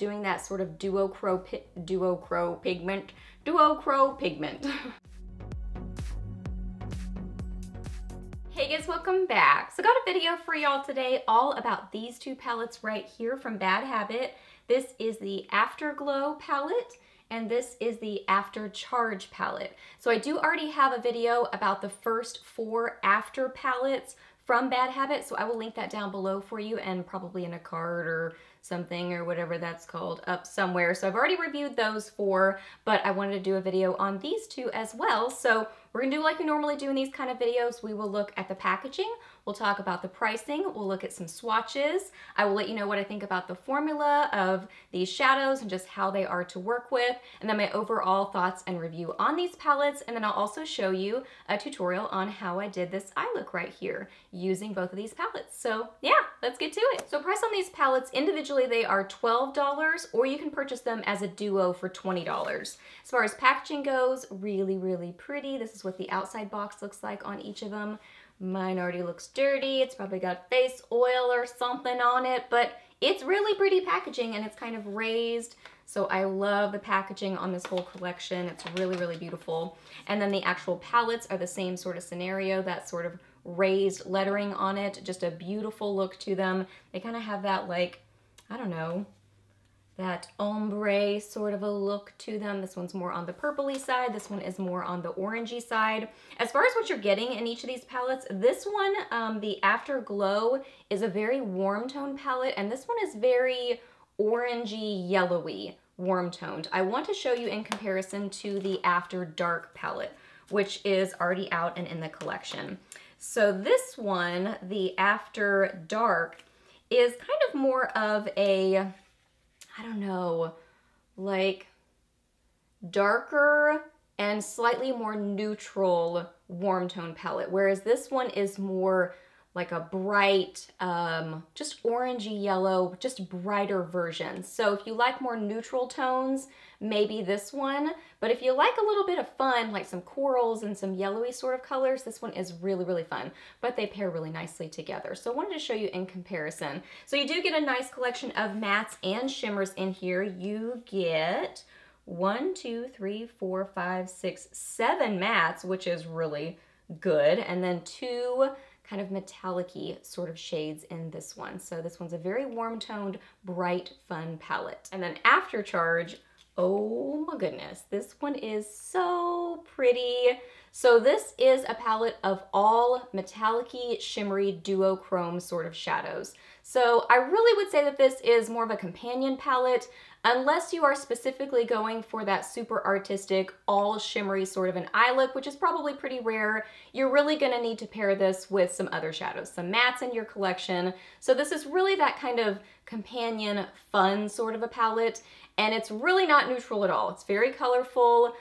doing that sort of duochrome pigment. Hey guys, welcome back. So got a video for y'all today all about these two palettes right here from Bad Habit. This is the Afterglow palette and this is the After Charge palette. So I do already have a video about the first 4 After palettes from Bad Habit, so I will link that down below for you and probably in a card or something or whatever that's called up somewhere. So I've already reviewed those 4, but I wanted to do a video on these 2 as well. So we're gonna do like we normally do in these kind of videos. We will look at the packaging, we'll talk about the pricing, we'll look at some swatches. I will let you know what I think about the formula of these shadows and just how they are to work with, and then my overall thoughts and review on these palettes, and then I'll also show you a tutorial on how I did this eye look right here using both of these palettes. So yeah, let's get to it. So price on these palettes individually, they are $12, or you can purchase them as a duo for $20. As far as packaging goes, really, really pretty. This is what the outside box looks like on each of them. Mine already looks dirty. It's probably got face oil or something on it, but it's really pretty packaging and it's kind of raised. So I love the packaging on this whole collection. It's really, really beautiful. And then the actual palettes are the same sort of scenario, that sort of raised lettering on it. Just a beautiful look to them. They kind of have that, like, I don't know, that ombre sort of a look to them. This one's more on the purpley side. This one is more on the orangey side. As far as what you're getting in each of these palettes, this one, the Afterglow, is a very warm tone palette, and this one is very orangey, yellowy, warm toned. I want to show you in comparison to the After Dark palette, which is already out and in the collection. So this one, the After Dark, is kind of more of a, I don't know, like darker and slightly more neutral warm tone palette, whereas this one is more like a bright, just orangey yellow, just brighter version. So if you like more neutral tones, maybe this one, but if you like a little bit of fun, like some corals and some yellowy sort of colors, this one is really, really fun, but they pair really nicely together. So I wanted to show you in comparison. So you do get a nice collection of mattes and shimmers in here. You get 1, 2, 3, 4, 5, 6, 7 mattes, which is really good, and then 2 kind of metallic-y sort of shades in this one. So this one's a very warm toned, bright, fun palette. And then After Charge, oh my goodness, this one is so pretty. So this is a palette of all metallic-y, shimmery, duochrome sort of shadows. So I really would say that this is more of a companion palette, unless you are specifically going for that super artistic, all shimmery sort of an eye look, which is probably pretty rare. You're really gonna need to pair this with some other shadows, some mattes in your collection. So this is really that kind of companion, fun sort of a palette, and it's really not neutral at all. It's very colorful.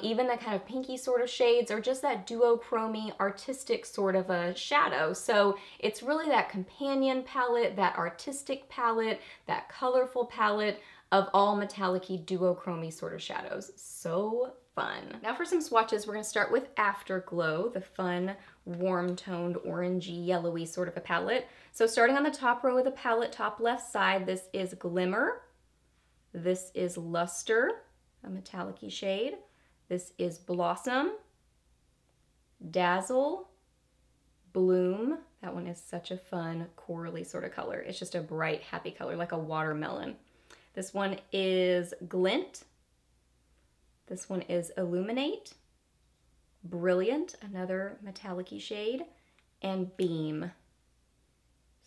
Even the kind of pinky sort of shades are just that duochromy, artistic sort of a shadow. So it's really that companion palette, that artistic palette, that colorful palette of all metallic-y, duochromy sort of shadows. So fun. Now for some swatches, we're gonna start with Afterglow, the fun, warm-toned, orangey, yellowy sort of a palette. So starting on the top row of the palette, top left side, this is Glimmer. This is Luster, a metallic-y shade. This is Blossom, Dazzle, Bloom. That one is such a fun, corally sort of color. It's just a bright, happy color, like a watermelon. This one is Glint. This one is Illuminate, Brilliant, another metallic-y shade, and Beam.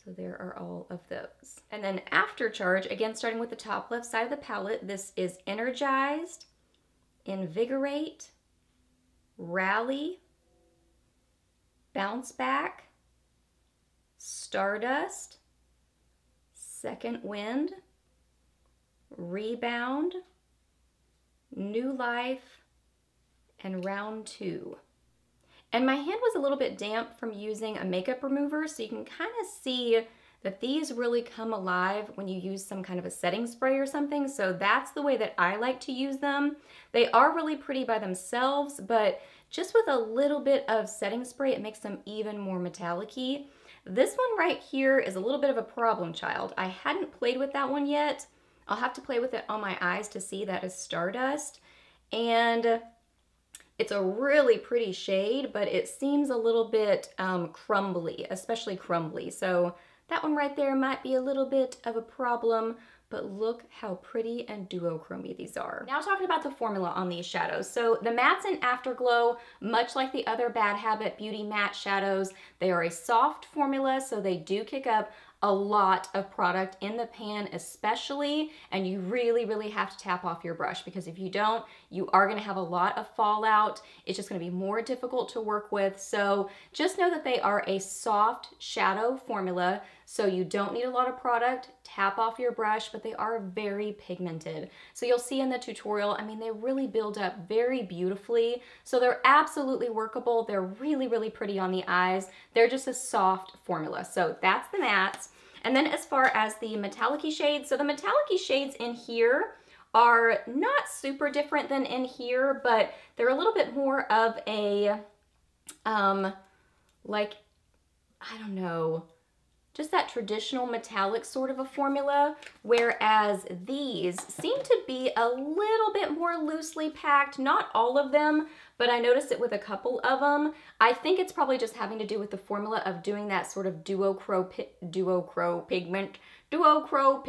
So there are all of those. And then After Charge, again, starting with the top left side of the palette, this is Energized, Invigorate, Rally, Bounce Back, Stardust, Second Wind, Rebound, New Life, and Round 2. And my hand was a little bit damp from using a makeup remover, so you can kind of see that these really come alive when you use some kind of a setting spray or something. So that's the way that I like to use them. They are really pretty by themselves, but just with a little bit of setting spray, it makes them even more metallic-y. This one right here is a little bit of a problem child. I hadn't played with that one yet. I'll have to play with it on my eyes to see that is Stardust. And it's a really pretty shade, but it seems a little bit crumbly, especially crumbly. So that one right there might be a little bit of a problem, but look how pretty and duochromy these are. Now talking about the formula on these shadows. So the mattes in Afterglow, much like the other Bad Habit Beauty matte shadows, they are a soft formula, so they do kick up a lot of product in the pan especially, and you really have to tap off your brush, because if you don't, you are going to have a lot of fallout. It's just going to be more difficult to work with. So just know that they are a soft shadow formula, so you don't need a lot of product. Tap off your brush, but they are very pigmented. So you'll see in the tutorial, I mean, they really build up very beautifully. So they're absolutely workable. They're really pretty on the eyes. They're just a soft formula. So that's the mattes. And then as far as the metallic-y shades, so the metallic-y shades in here are not super different than in here, but they're a little bit more of a, like, I don't know, just that traditional metallic sort of a formula, whereas these seem to be a little bit more loosely packed. Not all of them, but I noticed it with a couple of them. I think it's probably just having to do with the formula of doing that sort of duochrome pigment. Duochrome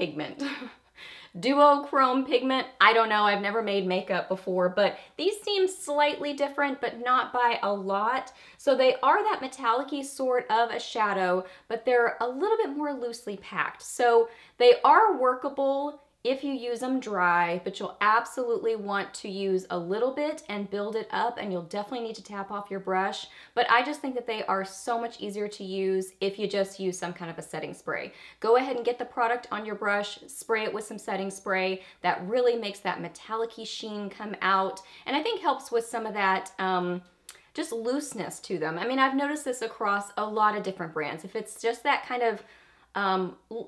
pigment. I don't know, I've never made makeup before, but these seem slightly different, but not by a lot. So they are that metallic-y sort of a shadow, but they're a little bit more loosely packed. So they are workable if you use them dry, but you'll absolutely want to use a little bit and build it up, and you'll definitely need to tap off your brush. But I just think that they are so much easier to use if you just use some kind of a setting spray. Go ahead and get the product on your brush, spray it with some setting spray. That really makes that metallic-y sheen come out, and I think helps with some of that just looseness to them. I mean, I've noticed this across a lot of different brands. If it's just that kind of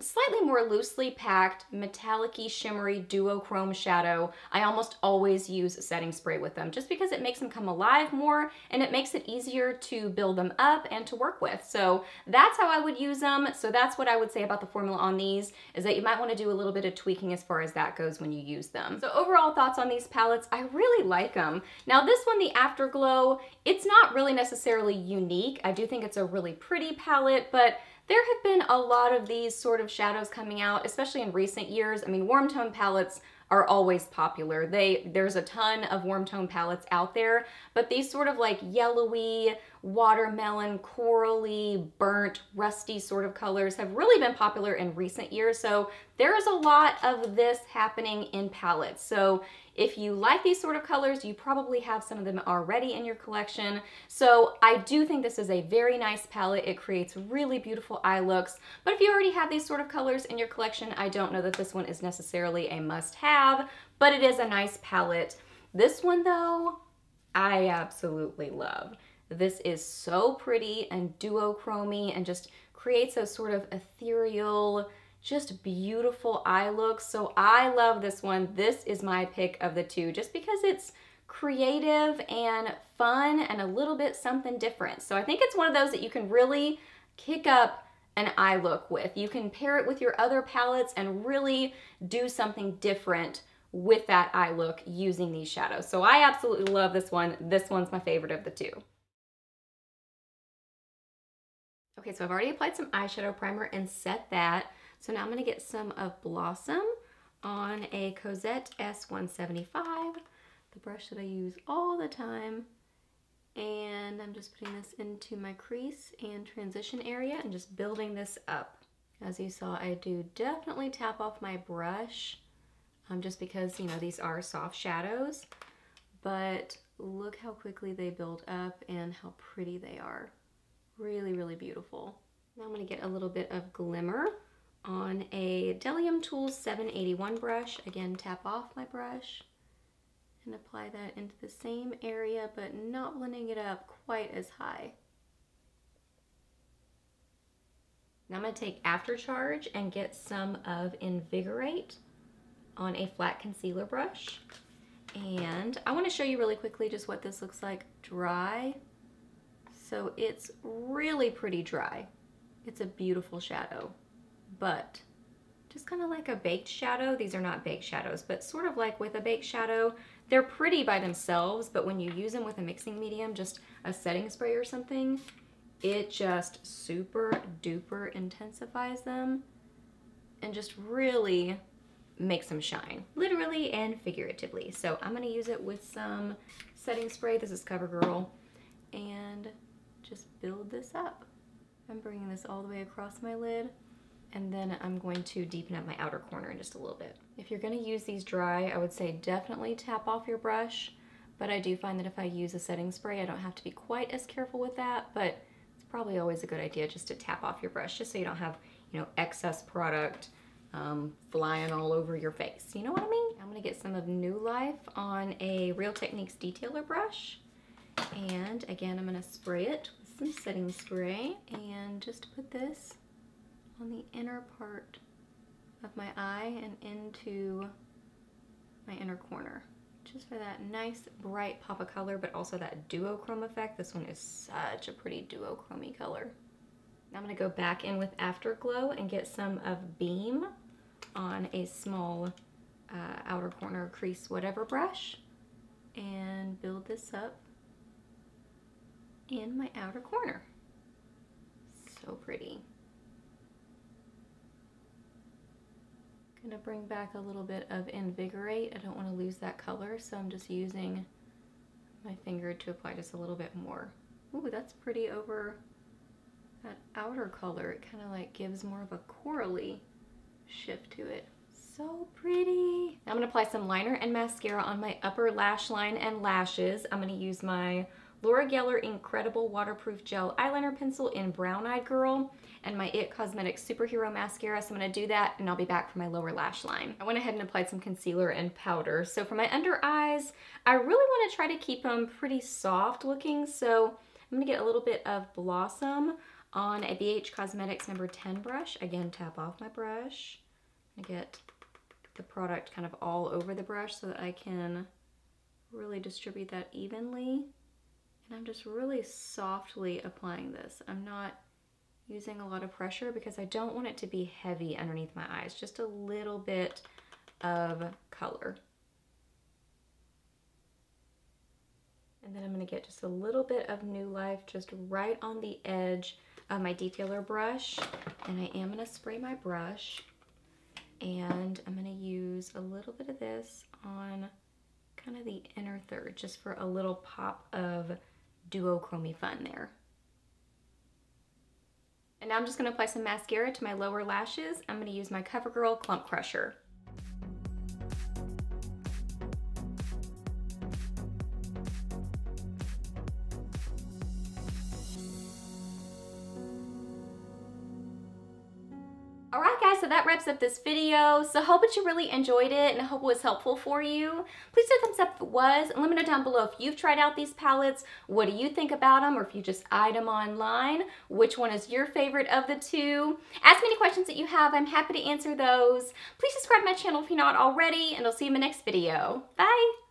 slightly more loosely packed, metallic-y, shimmery duochrome shadow, I almost always use a setting spray with them, just because it makes them come alive more, and it makes it easier to build them up and to work with. So that's how I would use them. So that's what I would say about the formula on these, is that you might want to do a little bit of tweaking as far as that goes when you use them. So overall thoughts on these palettes, I really like them. Now this one, the Afterglow, it's not really necessarily unique. I do think it's a really pretty palette, but there have been a lot of these sort of shadows coming out, especially in recent years. I mean, warm tone palettes are always popular. There's a ton of warm tone palettes out there, but these sort of like yellowy, watermelon, corally, burnt, rusty sort of colors have really been popular in recent years. So there is a lot of this happening in palettes. So if you like these sort of colors, you probably have some of them already in your collection. So I do think this is a very nice palette. It creates really beautiful eye looks. But if you already have these sort of colors in your collection, I don't know that this one is necessarily a must-have, but it is a nice palette. This one though, I absolutely love. This is so pretty and duochromy and just creates a sort of ethereal, just beautiful eye look. So I love this one. This is my pick of the two, just because it's creative and fun and a little bit something different. So I think it's one of those that you can really kick up an eye look with. You can pair it with your other palettes and really do something different with that eye look using these shadows. So I absolutely love this one. This one's my favorite of the two. Okay, so I've already applied some eyeshadow primer and set that. So now I'm going to get some of Blossom on a Cosette S175, the brush that I use all the time. And I'm just putting this into my crease and transition area and just building this up. As you saw, I do definitely tap off my brush, just because, you know, these are soft shadows. But look how quickly they build up and how pretty they are. Really beautiful. Now I'm going to get a little bit of glimmer on a Delium Tools 781 brush. Again, tap off my brush and apply that into the same area, but not blending it up quite as high. Now I'm going to take After Charge and get some of Invigorate on a flat concealer brush. And I want to show you really quickly just what this looks like dry. So it's really pretty dry. It's a beautiful shadow, but just kind of like a baked shadow. These are not baked shadows, but sort of like with a baked shadow. They're pretty by themselves, but when you use them with a mixing medium, just a setting spray or something, it just super duper intensifies them and just really makes them shine, literally and figuratively. So I'm gonna use it with some setting spray. This is CoverGirl, and just build this up. I'm bringing this all the way across my lid, and then I'm going to deepen up my outer corner in just a little bit. If you're gonna use these dry, I would say definitely tap off your brush, but I do find that if I use a setting spray, I don't have to be quite as careful with that, but it's probably always a good idea just to tap off your brush, just so you don't have, you know, excess product flying all over your face. You know what I mean? I'm gonna get some of New Life on a Real Techniques detailer brush. And again, I'm gonna spray it with some setting spray and just put this on the inner part of my eye and into my inner corner, just for that nice bright pop of color, but also that duochrome effect. This one is such a pretty duochromy color. Now I'm gonna go back in with Afterglow and get some of Beam on a small outer corner crease whatever brush and build this up in my outer corner. So pretty. Gonna bring back a little bit of Invigorate. I don't want to lose that color, so I'm just using my finger to apply just a little bit more. Ooh, that's pretty over that outer color. It kind of like gives more of a corally shift to it. So pretty. Now I'm gonna apply some liner and mascara on my upper lash line and lashes. I'm gonna use my Laura Geller Incredible Waterproof Gel Eyeliner Pencil in Brown Eyed Girl and my IT Cosmetics Superhero Mascara. So I'm gonna do that and I'll be back for my lower lash line. I went ahead and applied some concealer and powder. So for my under eyes, I really wanna try to keep them pretty soft looking. So I'm gonna get a little bit of Blossom on a BH Cosmetics number 10 brush. Again, tap off my brush. I get the product kind of all over the brush so that I can really distribute that evenly. And I'm just really softly applying this. I'm not using a lot of pressure because I don't want it to be heavy underneath my eyes. Just a little bit of color. And then I'm gonna get just a little bit of New Life just right on the edge of my detailer brush. And I am gonna spray my brush. And I'm gonna use a little bit of this on kind of the inner third, just for a little pop of duochromy fun there. And now I'm just gonna apply some mascara to my lower lashes. I'm gonna use my CoverGirl Clump Crusher. Alright guys, so that wraps up this video. So I hope that you really enjoyed it and I hope it was helpful for you. Please do a thumbs up if it was, and let me know down below if you've tried out these palettes. What do you think about them, or if you just eyed them online? Which one is your favorite of the two? Ask me any questions that you have. I'm happy to answer those. Please subscribe to my channel if you're not already, and I'll see you in my next video. Bye!